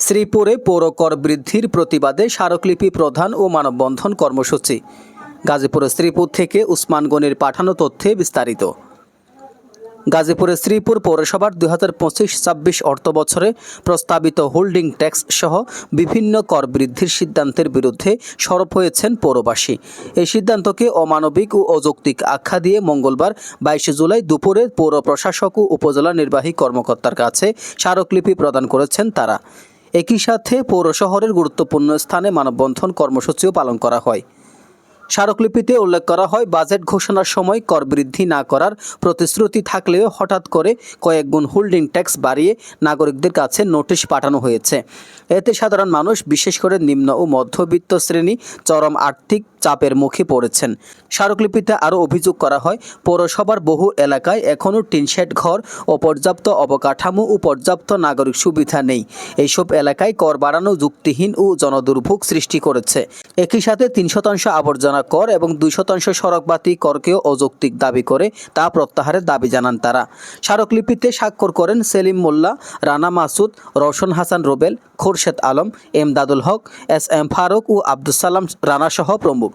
শ্রীপুরে পৌর কর বৃদ্ধির প্রতিবাদে স্মারকলিপি প্রদান ও মানববন্ধন কর্মসূচি। গাজীপুরের শ্রীপুর থেকে উসমান গনির পাঠানো তথ্যে বিস্তারিত। গাজীপুরের শ্রীপুর পৌরসভার 2025-26 অর্থ বছরে প্রস্তাবিত হোল্ডিং ট্যাক্স সহ বিভিন্ন কর বৃদ্ধির সিদ্ধান্তের বিরুদ্ধে সরব হয়েছেন পৌরবাসী। এই সিদ্ধান্তকে অমানবিক ও অযৌক্তিক আখ্যা দিয়ে মঙ্গলবার 22 জুলাই দুপুরে পৌর প্রশাসক ও উপজেলা নির্বাহী কর্মকর্তার কাছে স্মারকলিপি প্রদান করেছেন তারা। একই সাথে পৌর শহরের গুরুত্বপূর্ণ স্থানে মানববন্ধন কর্মসূচিও পালন করা হয়। স্মারকলিপিতে উল্লেখ করা হয়, বাজেট ঘোষণার সময় কর বৃদ্ধি না করার প্রতিশ্রুতি থাকলেও হঠাৎ করে কয়েক গুণ হোল্ডিং ট্যাক্স বাড়িয়ে নাগরিকদের কাছে নোটিশ পাঠানো হয়েছে। এতে সাধারণ মানুষ, বিশেষ করে নিম্ন ও মধ্যবিত্ত শ্রেণী চরম আর্থিক চাপের মুখে পড়েছেন। স্মারকলিপিতে আরও অভিযোগ করা হয়, পৌরসভার বহু এলাকায় এখনও টিনশেড ঘর ও পর্যাপ্ত অবকাঠামো ও পর্যাপ্ত নাগরিক সুবিধা নেই। এইসব এলাকায় কর বাড়ানো যুক্তিহীন ও জনদুর্ভোগ সৃষ্টি করেছে। একই সাথে 3% আবর্জনা কর এবং 2% সড়কবাতি করকেও অযৌক্তিক দাবি করে তা প্রত্যাহারের দাবি জানান তারা। স্মারকলিপিতে স্বাক্ষর করেন সেলিম মোল্লা, রানা মাসুদ, রওশন হাসান রুবেল, খোরশেদ আলম, এমদাদুল হক, SM ফারুক ও আব্দুস সালাম রানা সহ প্রমুখ।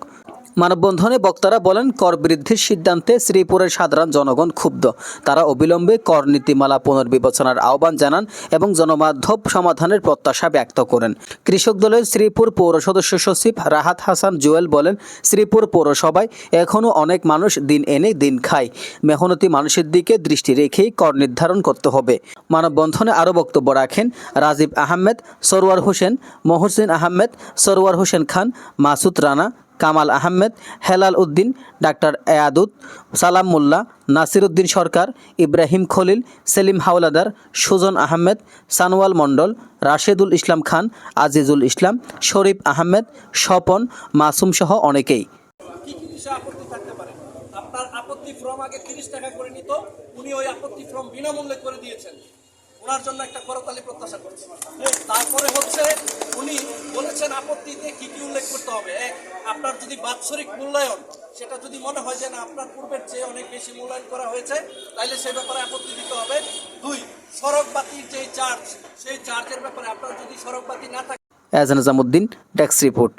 মানববন্ধনে বক্তারা বলেন, কর বৃদ্ধির সিদ্ধান্তে শ্রীপুরের সাধারণ জনগণ ক্ষুব্ধ। তারা অবিলম্বে কর নীতিমালা পুনর্বিবেচনার আহ্বান জানান এবং জনমাধ্যম সমাধানের প্রত্যাশা ব্যক্ত করেন। কৃষক দলের শ্রীপুর পৌর সদস্য সচিব রাহাত হাসান জুয়েল বলেন, শ্রীপুর পৌরসভায় এখনও অনেক মানুষ দিন এনে দিন খায়। মেহনতি মানুষের দিকে দৃষ্টি রেখেই কর নির্ধারণ করতে হবে। মানববন্ধনে আরও বক্তব্য রাখেন রাজীব আহমেদ, সরওয়ার হোসেন, মহসিন আহমেদ, সরওয়ার হোসেন খান, মাসুদ রানা, কামাল আহমেদ, হেলাল উদ্দিন, ডাক্তার এয়াদুত, সালাম মোল্লা, নাসির উদ্দিন সরকার, ইব্রাহিম খলিল, সেলিম হাওলাদার, সুজন আহমেদ, সানওয়াল মণ্ডল, রাশেদুল ইসলাম খান, আজিজুল ইসলাম, শরীফ আহমেদ, স্বপন, মাসুম সহ অনেকেই। কি কি বিষয়ে আপত্তি থাকতে পারে? আপনার আপত্তি ফর্ম আগে 30 টাকা করে নিত, উনি ওই আপত্তি ফর্ম বিনামূল্যে করে দিয়েছেন। ওনার জন্য একটা করতালি প্রত্যাশা করছি। তারপরে হচ্ছে উনি বলেছেন আপত্তিতে কি কি উল্লেখ করতে হবে। এক, আপনার যদি বাৎসরিক মূল্যায়ন সেটা যদি মনে হয় যে না আপনার পূর্বের চেয়ে অনেক বেশি মূল্যায়ন করা হয়েছে, তাইলে সে ব্যাপারে আপত্তি দিতে হবে। দুই, সড়ক বাতির যে চার্জ, সেই চার্জের ব্যাপারে আপনার যদি সড়ক বাতি না থাকে। এজান নিজামুদ্দিন, ডেস্ক রিপোর্ট।